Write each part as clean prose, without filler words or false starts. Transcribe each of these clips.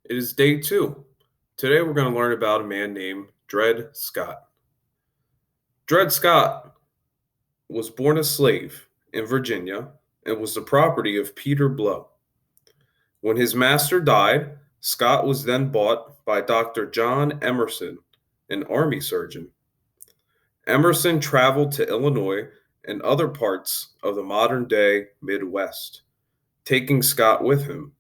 It is day 2. Today we're going to learn about a man named Dred Scott. Dred Scott was born a slave in Virginia and was the property of Peter Blow. When his master died, Scott was then bought by Dr. John Emerson, an army surgeon. Emerson traveled to Illinois and other parts of the modern-day Midwest, taking Scott with him.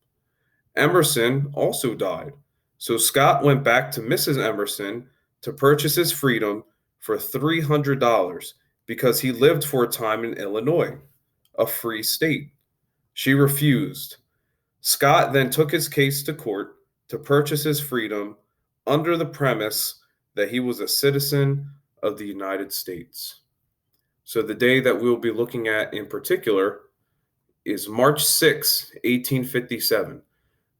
Emerson also died, so Scott went back to Mrs. Emerson to purchase his freedom for $300 because he lived for a time in Illinois, a free state. She refused. Scott then took his case to court to purchase his freedom under the premise that he was a citizen of the United States. So the day that we'll be looking at in particular is March 6, 1857.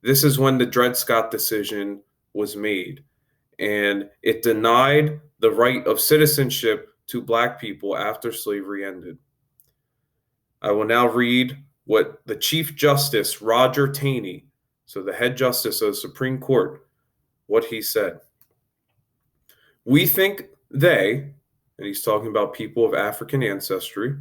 This is when the Dred Scott decision was made, and it denied the right of citizenship to Black people after slavery ended. I will now read what the Chief Justice Roger Taney, so the head justice of the Supreme Court, what he said. We think they, and he's talking about people of African ancestry,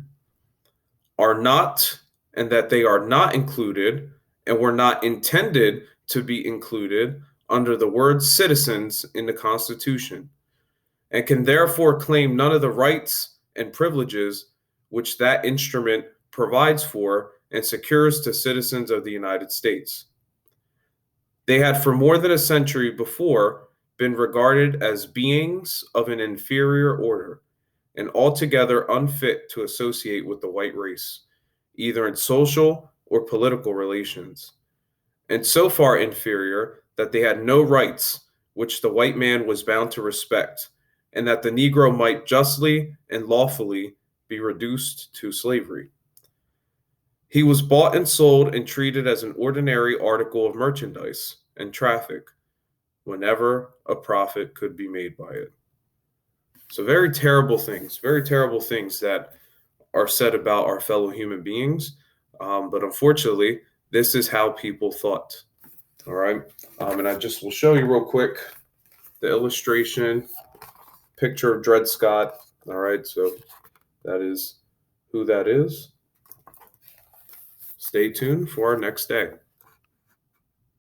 are not, and that they are not included and were not intended to be included under the word citizens in the Constitution, and can therefore claim none of the rights and privileges which that instrument provides for and secures to citizens of the United States. They had for more than a century before been regarded as beings of an inferior order and altogether unfit to associate with the white race, either in social or political relations, and so far inferior that they had no rights which the white man was bound to respect, and that the Negro might justly and lawfully be reduced to slavery. He was bought and sold and treated as an ordinary article of merchandise and traffic whenever a profit could be made by it. So very terrible things that are said about our fellow human beings. But unfortunately, this is how people thought. All right. And I just will show you real quick the illustration, picture of Dred Scott. All right. So that is who that is. Stay tuned for our next day.